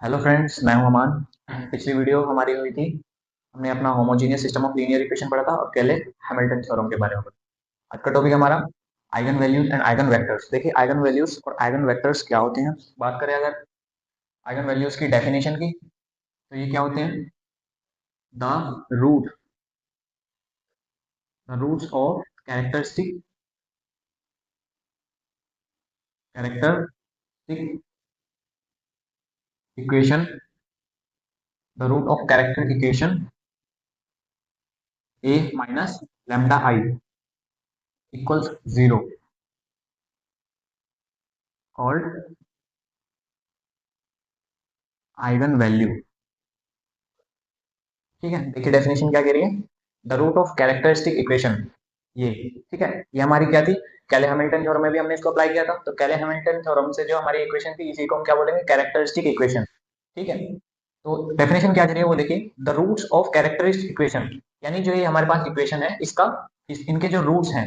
Hello friends, मैं हूं अमान। पिछली वीडियो हमारी हुई थी, हमने अपना homogeneous system of linear equation पढ़ा था और केले हैमिल्टन थ्योरम के बारे में पढ़ा। आज का टॉपिक हमारा eigen values and eigen vectors. देखिए, आइगन वैल्यूज और आइगन वेक्टर्स क्या होते हैं। बात करें अगर आइगन वैल्यूज की डेफिनेशन की, तो ये क्या होते हैं? The root the roots of characteristic equation, the root of character equation A minus lambda I equals zero, called eigen value. ठीक है, देखिए डेफिनेशन क्या कह रही है। The root of characteristic equation, ये ठीक है, ये हमारी क्या थी? कैले हैमिल्टन थ्योरम में भी हमने इसको अप्लाई किया था। तो कैले हैमिल्टन थ्योरम से जो हमारी इक्वेशन थी, इसी को हम क्या बोलेंगे? Characteristic equation. ठीक है, तो डेफिनेशन क्या कह रही है वो देखिए। The roots of characteristic equation, यानी जो ये हमारे पास इक्वेशन है, इनके जो रूट्स हैं।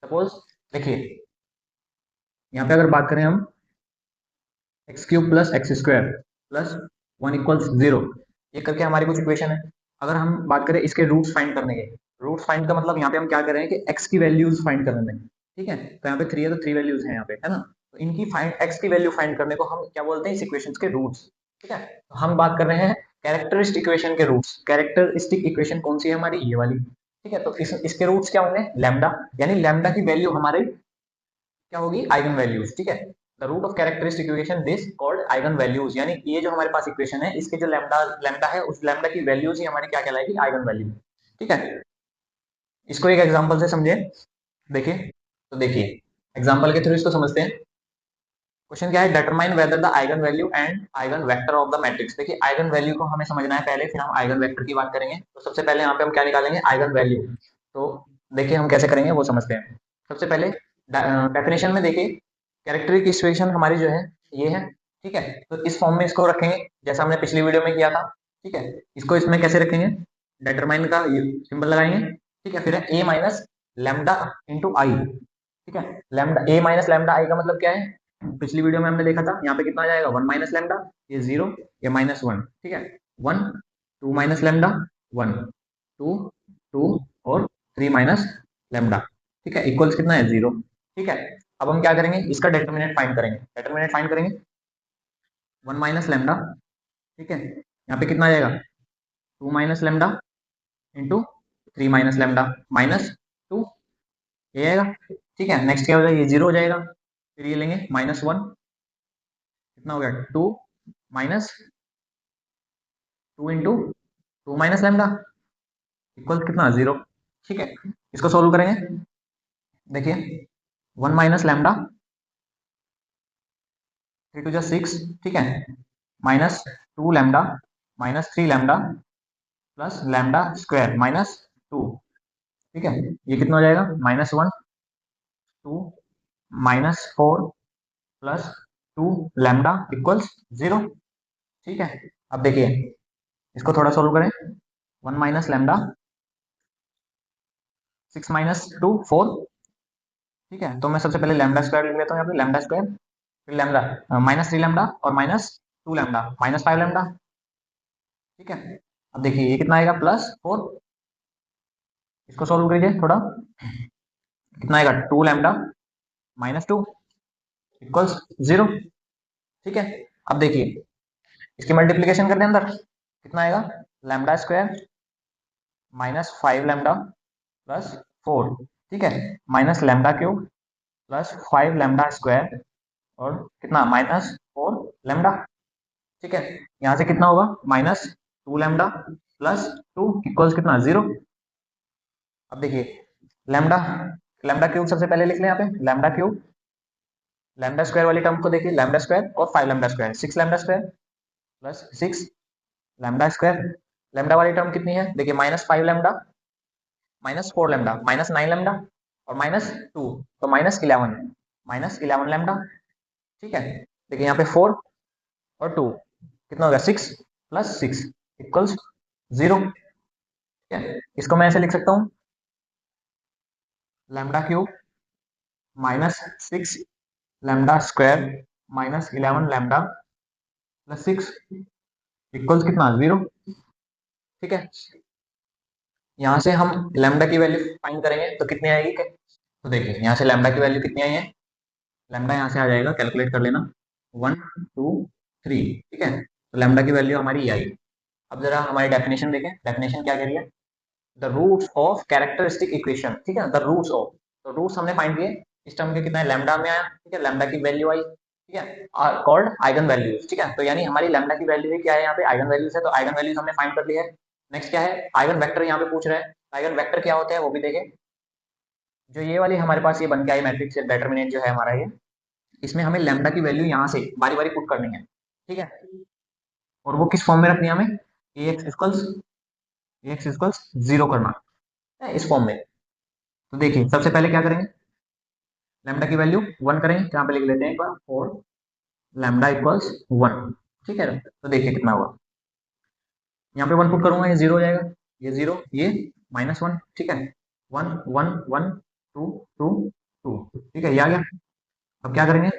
सपोज देखिए, यहाँ पे अगर बात करें हम, x cube plus x square plus one equals zero, ये करके हमारी कुछ इक्वेशन है। अगर हम बात करें इसके रूट्स फाइंड करने के, रूट्स फाइंड का मतलब यहाँ पे हम क्या कर रहे हैं कि एक्स की वैल्यूज फाइंड करने में। ठीक है, तो यहाँ पे थ्री है तो थ्री वैल्यूज है यहाँ पे, है ना। तो इनकी फाइंड एक्स की वैल्यू फाइंड करने को हम क्या बोलते हैं? इस इक्वेशन के रूट्स। ठीक है, तो हम बात कर रहे हैं कैरेक्टरिस्टिक इक्वेशन के रूट्स। कैरेक्टरिस्टिक इक्वेशन कौन सी है हमारी? ये वाली। ठीक है, तो इसके रूट्स क्या होंगे? लैम्डा, यानी लैम्डा की वैल्यू हमारे क्या होगी? Eigen values. ठीक है, the root of characteristic equation this called eigen values, यानी ये जो हमारे पास इक्वेशन है, इसके जो लैम्डा लैम्डा है, उस लैम्डा की वैल्यूज ही हमारी क्या कहलाएगी? Eigen value. ठीक है, इसको एक एग्जांपल से समझे। देखिए, तो देखिए एग्जांपल के थ्रू इसको समझते हैं। क्वेश्चन क्या है? Determine whether the eigen value and eigen vector of the matrix. देखिए, आइगन वैल्यू को हमें समझना है पहले, फिर हम आइगन वेक्टर की बात करेंगे। तो सबसे पहले यहाँ पे हम क्या निकालेंगे? Eigen value. तो देखिए हम कैसे करेंगे वो समझते हैं। सबसे पहले डेफिनेशन में देखिए, कैरेक्टरिस्टिक इक्वेशन हमारी जो है ये है। ठीक है, तो इस फॉर्म में इसको रखेंगे जैसा हमने पिछली वीडियो में किया था। ठीक है, इसको इसमें कैसे रखेंगे? डिटरमाइन का सिंबल लगाएंगे। ठीक है, फिर ए माइनस लैम्डा इंटू आई। ठीक है, लैम्डा ए माइनस लैम्डा आई का मतलब क्या है? पिछली वीडियो में हमने देखा था, यहाँ पे कितना आ जाएगा? वन माइनस लैम्डा, ये जीरो, ये माइनस वन। ठीक है, one, two minus lambda, one, two, two और थ्री माइनस लैम्डा। ठीक है, इक्वल्स कितना है? जीरो। ठीक है, अब हम क्या करेंगे? इसका डिटरमिनेंट फाइंड करेंगे। डिटरमिनेंट फाइंड करेंगे वन माइनस लैम्डा। ठीक है, यहाँ पे कितना आ जाएगा? Two minus lambda into three minus lambda minus two, ये आएगा। ठीक है, नेक्स्ट क्या हो जाएगा? ये जीरो हो जाएगा। फिर ये लेंगे माइनस वन, कितना हो गया? Two minus two into two minus lambda equal कितना? जीरो। ठीक है, इसको सोल्व करेंगे। देखिए, one minus lambda, three two जा सिक्स। ठीक है, minus two lambda minus three lambda plus lambda square minus two. ठीक है, ये कितना हो जाएगा? Minus one, two minus four plus two lambda equals zero. ठीक है, अब देखिए इसको थोड़ा सोल्व करें। One minus lambda, six minus to four. ठीक है, तो मैं सबसे पहले लैम्डा स्क्वायर लिख लेता हूँ यहाँ पे, लैम्डा स्क्वायर, फिर लैम्डा माइनस थ्री लैम्डा और minus two lambda minus five lambda. ठीक है, अब देखिए ये कितना आएगा? Plus four. इसको सोल्व कीजिए थोड़ा, कितना आएगा? Two lambda minus two equals zero. ठीक है, अब देखिए इसकी मल्टीप्लीकेशन करते हैं अंदर, कितना आएगा? Lambda square minus five lambda plus four. ठीक है, minus lambda cube plus five lambda square और कितना? Minus four lambda. ठीक है, यहाँ से कितना होगा? Minus two lambda plus two equals कितना? जीरो। अब देखिए लैम्डा लैम्डा क्यूब सबसे पहले लिख लें यहाँ पे, लैम्डा क्यूब, लैम्डा स्क्वायर वाली टर्म को देखिए, लैम्डा स्क्वायर और five lambda square, six lambda square plus six lambda square. Lambda वाली टर्म कितनी है? देखिए minus five lambda minus four lambda minus nine lambda और माइनस टू, तो माइनस इलेवन लैम्डा। ठीक है, देखिए यहाँ पे फोर और टू कितना होगा? Six plus six equals zero. ठीक है, इसको मैं ऐसे लिख सकता हूँ, lambda cube minus six lambda square minus eleven lambda plus 6 equals कितना 0। ठीक है, यहाँ से हम लैम्डा की वैल्यू फाइंड करेंगे तो कितनी आएगी, तो देखिए यहाँ से लैम्डा की वैल्यू कितनी आई है। लैम्डा यहाँ से आ जाएगा, कैलकुलेट कर लेना, 1 2 3। ठीक है, तो लैम्डा की वैल्यू हमारी ये आई। अब जरा हमारी डेफिनेशन देखें, डेफिनेशन क्या कह रही है, the roots of characteristic equation. ठीक है, द रूट्स ऑफ, तो रूट्स हमने फाइंड किए, इस टर्म के कितना है, लैम्डा में आया। ठीक है, लैम्डा की वैल्यू आई। ठीक है, कॉल्ड आइगन वैल्यूज। ठीक है, तो यानी हमारी लैम्डा की वैल्यू है क्या है, यहाँ पे आइगन वैल्यूज है, तो आइगन वैल्यूज हमने फाइंड कर ली है। नेक्स्ट क्या है, आइगन वेक्टर यहाँ पे पूछ रहा है, आइगन वेक्टर क्या होता है वो भी देखें। जो ये वाली हमारे पास ये बन के आई मैट्रिक्स डेटर्मिनेंट जो है हमारा ये, इसमें हमें लैम्डा की वैल्यू यहाँ से बारी बारी पुट करनी है। ठीक है, और वो किस फॉर्म में रखनी है हमें, ए एक्स इक्वल्स 0 करना है इस फॉर्म में। तो देखिए सबसे पहले क्या करेंगे, लैम्डा की वैल्यू 1 करेंगे, यहाँ पे लिख लेते हैं एक बार, और लैम्डा इक्वल्स 1। ठीक है, तो देखिए कितना होगा, यहाँ पे 1 पुट करूंगा, ये 0 हो जाएगा, ये 0, ये -1। ठीक है, 1 1 1 2 2 2। ठीक है, ये आ गया। अब क्या करेंगे,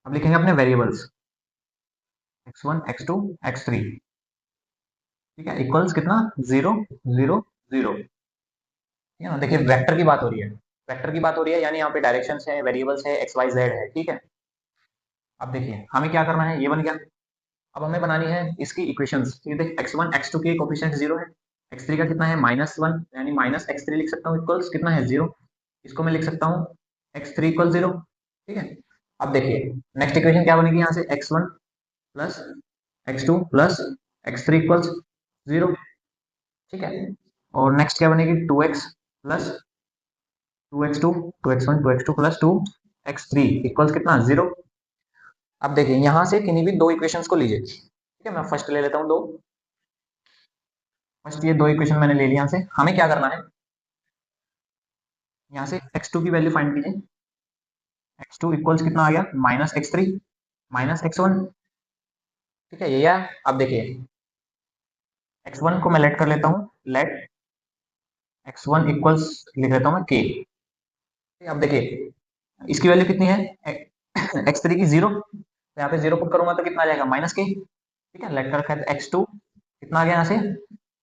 अब लिखेंगे अपने वेरिएबल्स, x1 x2 x3। ठीक है, इक्वल्स कितना 0 0 0। ठीक है ना, देखिए वेक्टर की बात हो रही है, वेक्टर की बात हो रही है, यानी यहाँ पे डायरेक्शंस है, वेरिएबल्स है, एक्स वाई जेड है। ठीक है, अब देखिए हमें क्या करना है, ये बन गया। अब हमें बनानी है इसकी इक्वेशंस। ठीक है, x1 x2 की कोफिशिएंट 0 है, x3 का कितना है -1, यानी -x3 लिख सकता हूँ, इक्वल्स कितना है 0। इसको मैं लिख सकता हूँ x3 इक्वल 0। ठीक है, अब देखिए नेक्स्ट इक्वेशन क्या बनेगी, यहाँ से x1 plus x2 plus x3 equals 0। ठीक है, और नेक्स्ट क्या बनेगी, 2x plus 2x2 2x1 2x2 plus 2x3 equals कितना 0। अब देखिए यहाँ से किन्हीं भी दो इक्वेशंस को लीजिए। ठीक है, मैं फर्स्ट ले लेता हूँ दो, फर्स्ट ये दो इक्वेशन मैंने ले लिया। यहाँ से हमें क्या करना है, यहाँ से x2 की वैल्यू फाइंड कीजिए, x2 इक्वल्स कितना आ गया, -x3 -x1। ठीक है, ये है। अब देखिए x1 को मैं लेट कर लेता हूँ, लेट x1 इक्वल्स लिख लेता हूँ मैं k। अब देखिए इसकी वैल्यू कितनी है, x3 की 0, तो यहाँ पे 0 पुट करूंगा तो कितना आ जाएगा, -k। ठीक है, लेट कर रखा है x2 कितना आ गया यहाँ से,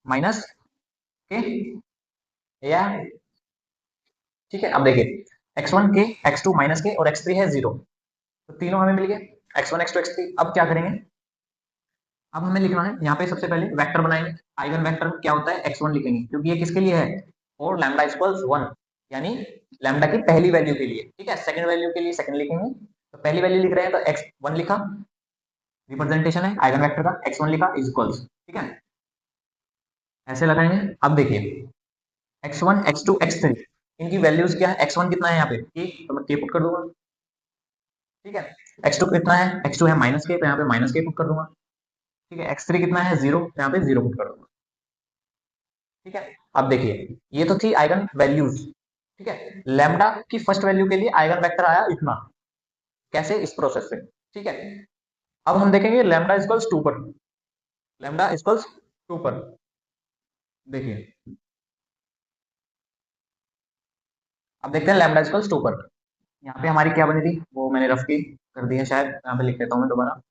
-k, या। ठीक है, अब देखिए x1 k, x2 -k और x3 है 0, तो तीनों हमें मिल गए, x1 x2 x3। अब क्या करेंगे, अब हमें लिखना है यहाँ पे सबसे पहले वेक्टर बनाएंगे। आइगन वेक्टर क्या होता है, x1 लिखेंगे, क्योंकि ये किसके लिए है, और लैम्डा इक्वल्स 1, यानी लैम्डा की पहली वैल्यू के लिए। ठीक है, सेकंड वैल्यू के लिए सेकंड लिखेंगे, तो पहली वैल्यू लिख रहे हैं तो x1 लिखा, रिप्रेजेंटेशन है आइगन वेक्टर का, x1 लिखा इज इक्वल्स। ठीक है, ऐसे लगाएंगे। अब देखिए x1 x2 x3 इनकी वैल्यूज क्या है, x1 कितना है यहाँ पे k, तो मैं k पुट कर दूंगा। ठीक है, x2 कितना है, x2 है -k, तो यहाँ पे -k पुट कर दूंगा। ठीक है, x3 कितना है 0, तो यहाँ पे 0 पुट कर दूंगा। ठीक है, अब देखिए ये तो थी आइगन वैल्यूज। ठीक है, लैम्डा की फर्स्ट वैल्यू के लिए आइगन वेक्टर आया इतना, कैसे, इस प्रोसेस से। ठीक है, अब हम देखेंगे लैम्डा इक्वल्स 2 पर, लैम्डा इक्वल्स 2 पर देखिए, अब देखते हैं लैम्डा इक्वल्स 2 पर। यहाँ पे हमारी क्या बनी थी, वो मैंने रफ की कर दी है शायद, यहाँ पे लिख देता हूँ मैं दोबारा,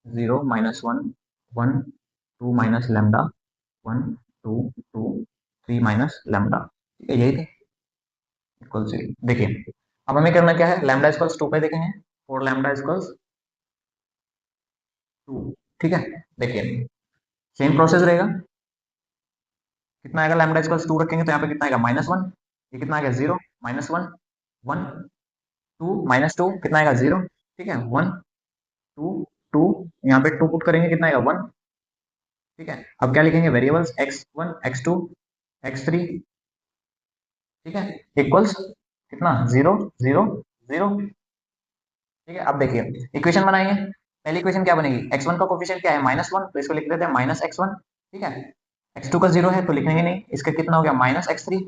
0 -1 1 2 माइनस लैम्डा 1 2 2 3 माइनस लैम्डा। ठीक है, यही थे इक्वल से। देखिए अब हमें करना क्या है, लैम्डा इक्वल्स 2 पे देखेंगे, और लैम्डा इक्वल्स 2। ठीक है, देखिए सेम प्रोसेस रहेगा, कितना आएगा, लैम्डा इक्वल्स 2 रखेंगे तो यहाँ पे कितना आएगा, -1, ये कितना आएगा 0 -1 1 2 -2 कितना आएगा 0। ठीक है, 1 2 2, यहाँ पे 2 पुट करेंगे कितना आएगा 1। ठीक है, अब क्या लिखेंगे, वेरिएबल्स x1 x2 x3। ठीक है, इक्वल्स कितना 0 0 0। ठीक है, अब देखिए इक्वेशन बनाएंगे, पहली इक्वेशन क्या बनेगी, x1 का कोफिशिएंट क्या है, -1, तो इसको लिख देते हैं -x1। ठीक है, x2 का 0 है तो लिखेंगे नहीं, इसका कितना हो गया, -x3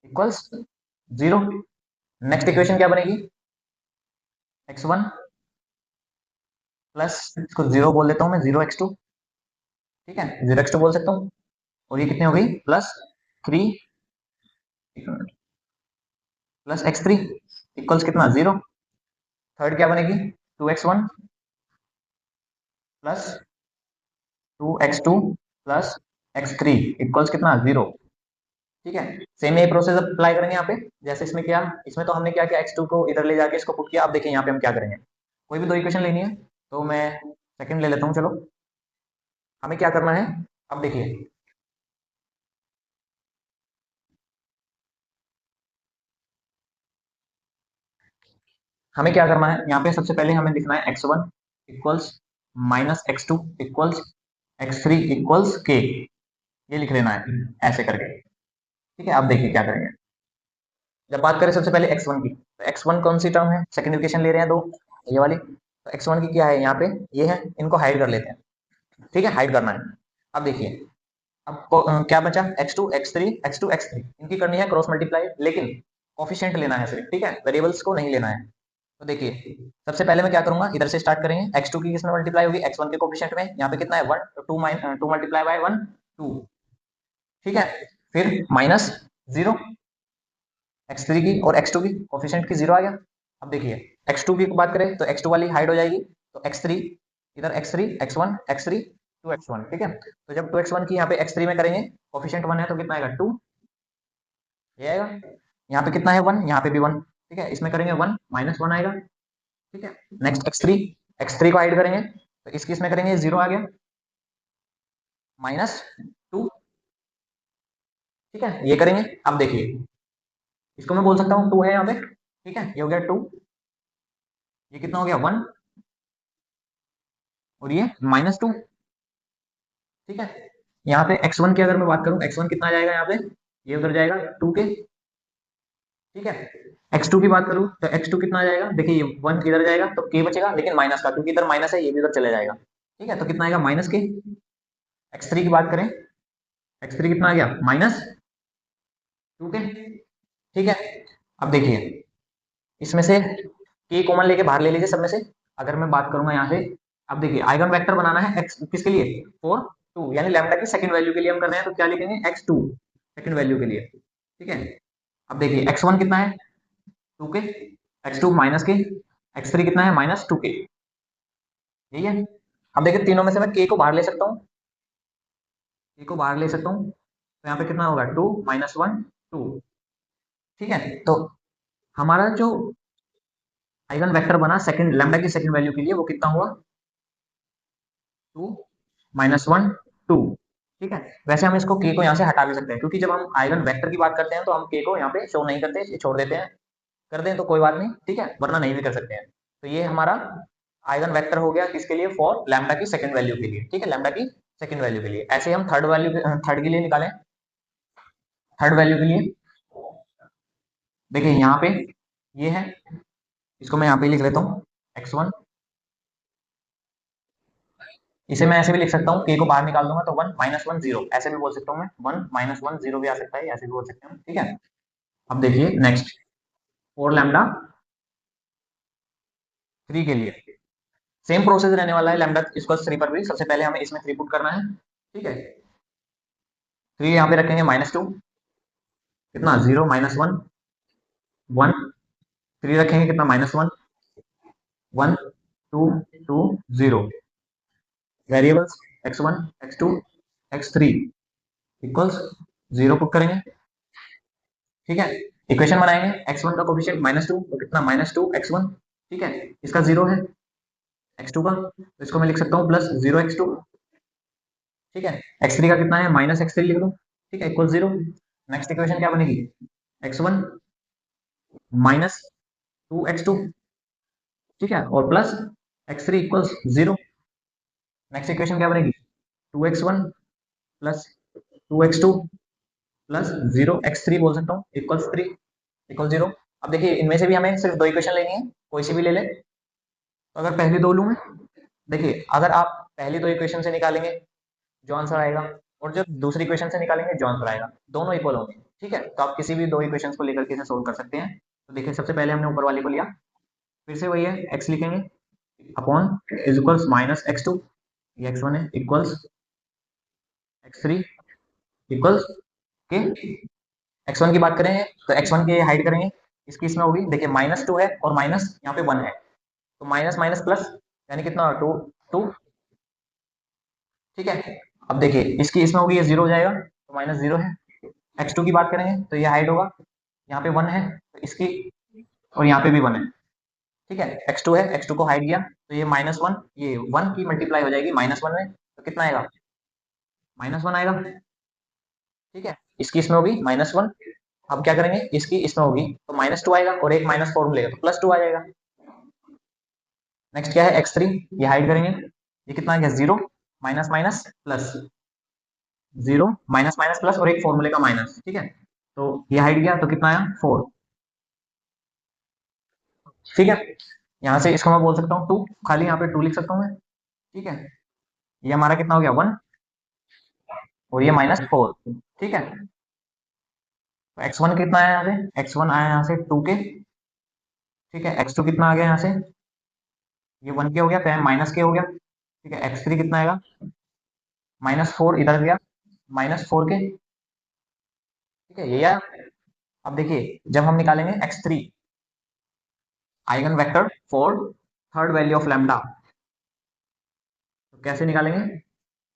इक्वल्स 0। नेक्स्ट इक्वेशन क्या बनेगी, x1 प्लस, इसको 0 बोल देता हूँ मैं, 0x2। ठीक है, 0x2 बोल सकता हूँ, और ये कितनी हो गई, +3 प्लस x3 इक्वल्स कितना 0। थर्ड क्या बनेगी, 2x1 plus 2x2 plus x3 equals कितना 0। ठीक है, सेम यही प्रोसेस अप्लाई करेंगे यहाँ पे जैसे इसमें किया। इसमें तो हमने क्या किया, x2 को इधर ले जाके इसको पुट किया। अब देखिए यहाँ पे हम क्या करेंगे, कोई भी दो इक्वेशन लेनी है तो मैं सेकंड ले लेता हूँ। चलो हमें क्या करना है, अब देखिए हमें क्या करना है, यहाँ पे सबसे पहले हमें लिखना है x1 equals minus x2 equals x3 equals k, ये लिख लेना है ऐसे करके। ठीक है, अब देखिए क्या करेंगे। जब बात करें सबसे पहले x1 की, तो x1 कौन सी टर्म है, सेकंड इक्वेशन ले रहे हैं दो, ये वाली। तो x1 की क्या है यहाँ पे, ये है, इनको हाइड कर लेते हैं। ठीक है, हाइड करना है। अब देखिए, अब क्या बचा, x2 x3 x2 x3, इनकी करनी है क्रॉस मल्टीप्लाई, लेकिन कोफिशिएंट लेना है सिर्फ। ठीक है, वेरिएबल्स को नहीं लेना है। तो देखिए सबसे पहले मैं क्या करूंगा, इधर से स्टार्ट करेंगे। x2 की किसमें मल्टीप्लाई होगी, x1 के कोफिशिएंट में। यहाँ पे कितना है 1 2 मल्टीप्लाई बाय 1 2। ठीक है, फिर माइनस 0 x3 की और x2 की कोफिशिएंट की 0 आ गया। अब देखिए x2 की बात करें तो x2 वाली हाइड हो जाएगी, तो x3 इधर x3 x1 x3 2x1। ठीक है, तो जब 2x1 की यहाँ पे x3 में करेंगे, कोफिशिएंट 1 है तो कितना आएगा 2, ये आएगा। यहाँ पे कितना है 1, यहाँ पे भी 1। ठीक है, इसमें करेंगे 1 माइनस 1 आएगा। ठीक है, नेक्स्ट x3 को हाइड करेंगे तो इसकी इसमें करेंगे 0 आ गया, माइनस 2। ठीक है, ये करेंगे। अब देखिए इसको मैं बोल सकता हूँ 2 है यहाँ पे। ठीक है, ये हो गया 2, ये कितना हो गया 1, और ये माइनस 2। ठीक है, यहाँ पे x1 की अगर मैं बात करूँ, x1 कितना आ जाएगा यहाँ पे, ये उधर जाएगा 2 के। ठीक है, x2 की बात करूँ तो x2 कितना आ जाएगा, देखिए ये 1 इधर जाएगा तो k बचेगा, लेकिन माइनस का, क्योंकि इधर माइनस है, ये भी उधर चले जाएगा। ठीक है, तो कितना आएगा माइनस के। x3 की बात करें, x3 कितना आ गया माइनस 2 के। ठीक है, अब देखिए इसमें से k कॉमन लेके बाहर ले लीजिए सब में से। अगर मैं बात करूंगा यहाँ से, अब देखिए आइगन वेक्टर बनाना है x किसके लिए, फॉर 2, यानी लैम्डा की सेकंड वैल्यू के लिए हम कर रहे हैं, तो क्या लिखेंगे x2 सेकंड वैल्यू के लिए। ठीक है, अब देखिए x1 कितना है 2 के, x2 माइनस के, x3 कितना है माइनस 2 के, यही है। अब देखिए तीनों में से मैं k को बाहर ले सकता हूँ, k को बाहर ले सकता हूँ, तो यहाँ पे कितना होगा 2 माइनस 1 2। ठीक है, तो हमारा जो आइगन वेक्टर बना सेकंड लैम्डा की सेकंड वैल्यू के लिए, वो कितना हुआ 2 माइनस 1 2। ठीक है, वैसे हम इसको k को यहाँ से हटा भी सकते हैं, क्योंकि जब हम आइगन वेक्टर की बात करते हैं तो हम k को यहाँ पे शो नहीं करते, ये छोड़ देते हैं। कर दें तो कोई बात नहीं, ठीक है, वरना नहीं भी कर सकते हैं। तो ये हमारा आइगन वेक्टर हो गया किसके लिए, फॉर लैम्डा की सेकंड वैल्यू के लिए। ठीक है, लैम्डा की सेकंड वैल्यू के लिए। ऐसे हम थर्ड वैल्यू, थर्ड के लिए निकालें। थर्ड वैल्यू के लिए देखिए यहाँ पे ये है, इसको मैं यहाँ पे लिख लेता हूँ x1। इसे मैं ऐसे भी लिख सकता हूँ, k को बाहर निकाल दूंगा तो 1 माइनस 1 0, ऐसे भी बोल सकता हूँ मैं, 1 माइनस 1 0 भी आ सकता है, ऐसे भी बोल सकते हैं। ठीक है, अब देखिए नेक्स्ट फोर लैम्डा 3 के लिए सेम प्रोसेस रहने वाला है। लैम्डा इसको 3 पर भी सबसे पहले हमें इसमें 3 पुट करना है। ठीक है, 3 यहाँ पे रखेंगे माइनस 2, कितना 0 माइनस 1 1, 3 रखेंगे कितना minus 1 1 2 2 0। Variables x1 x2 x3 equals 0 put करेंगे। ठीक है, इक्वेशन बनाएंगे, x1 का कोफिशिएंट माइनस 2, तो कितना माइनस 2 x1। ठीक है, इसका 0 है x2 का, तो इसको मैं लिख सकता हूँ प्लस 0 x2। ठीक है, x3 का कितना है माइनस x3 लिख लो। ठीक है, इक्वल 0। नेक्स्ट इक्वेशन क्या बनेगी, x1 माइनस 2 x2। ठीक है, और plus x3 equals 0। Next equation क्या बनेगी, 2x1 plus 2x2 plus 0 x3 बोल सकता हूँ, इक्वल्स 3 इक्वल 0। अब देखिए इनमें से भी हमें सिर्फ दो इक्वेशन लेनी है, कोई सी भी ले ले। तो अगर पहली दो लूँ मैं, देखिए अगर आप पहली दो इक्वेशन से निकालेंगे जो आंसर आएगा, और जब दूसरी इक्वेशन से निकालेंगे जो आंसर आएगा, दोनों इक्वल होंगे। ठीक है, तो आप किसी भी दो इक्वेशंस को लेकर के इसे सोल्व कर सकते हैं। तो देखिए सबसे पहले हमने ऊपर वाले को लिया, फिर से वही है, x लिखेंगे upon is equals minus x2, ये x1 है, इक्वल्स x3 इक्वल्स के। x1 की बात करें तो x1 की हाइड करेंगे, इसकी इसमें होगी, देखिए माइनस 2 है और माइनस यहाँ पे 1 है, तो माइनस माइनस प्लस यानी कितना होगा, 2 2। ठीक है, अब देखिए इसकी इसमें होगी, ये 0 हो जाएगा तो माइनस 0 है। x2 की बात करेंगे तो ये हाइट होगा, यहाँ पे 1 है तो इसकी, और यहाँ पे भी 1 है। ठीक है, x2 है, x2 को हाइट दिया तो ये -1, ये 1 की मल्टीप्लाई हो जाएगी -1 में, तो कितना आएगा, -1 आएगा। ठीक है, इसकी इसमें होगी -1। अब क्या करेंगे, इसकी इसमें होगी तो -2 आएगा, और एक -4 मिलेगा तो +2 आ जाएगा। नेक्स्ट क्या है, x3, ये हाइड करेंगे, ये कितना आ गया, 0 minus minus plus, 0 minus minus plus, और एक फॉर्मूले का माइनस। ठीक है, तो ये हाइड गया तो कितना आया, 4। ठीक है, यहाँ से इसको मैं बोल सकता हूँ 2, खाली यहाँ पे 2 लिख सकता हूँ मैं। ठीक है, ये हमारा कितना हो गया, 1, और ये -4। ठीक है, तो x1 कितना आया यहाँ से, x1 आया यहाँ से 2 के। ठीक है, x2 कितना आ गया यहाँ से, ये 1 के हो गया, तो माइनस के हो गया। ठीक है, x3 कितना आएगा, -4 इधर गया, -4 के। ठीक है, ये आया। अब देखिए जब हम निकालेंगे x3 eigen vector for third value of lambda, तो कैसे निकालेंगे,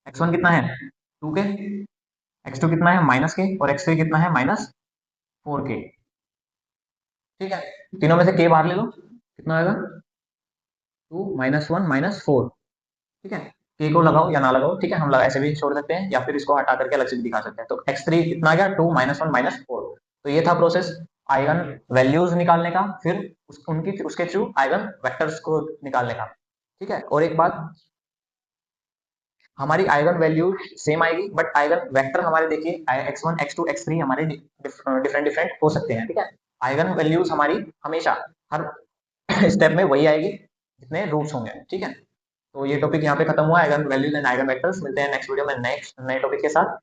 x1 कितना है 2 के, x2 कितना है माइनस के, और x3 कितना है -4 के। ठीक है, तीनों में से के बाहर ले लो, कितना आएगा, 2 -1 -4। ठीक है, के को लगाओ या ना लगाओ, ठीक है, हम लगा ऐसे भी छोड़ सकते हैं, या फिर इसको हटा करके अलग से भी दिखा सकते हैं। तो x3 कितना आ गया, 2 -1 -4। तो ये था प्रोसेस आइगन वैल्यूज निकालने का, फिर उनकी उसके थ्रू आइगन वेक्टर्स को निकालने का। ठीक है, और एक बात, हमारी आइगन वैल्यू सेम आएगी, बट आइगन वेक्टर हमारे देखिए x1 x2 x3 हमारे डिफरेंट डिफरेंट हो सकते हैं। ठीक है, आइगन वैल्यूज हमारी हमेशा हर स्टेप में वही आएगी जितने रूट्स होंगे। ठीक है, तो ये टॉपिक यहाँ पे खत्म हुआ, eigen values and eigen vectors. मिलते हैं नेक्स्ट वीडियो में नेक्स्ट नए टॉपिक के साथ।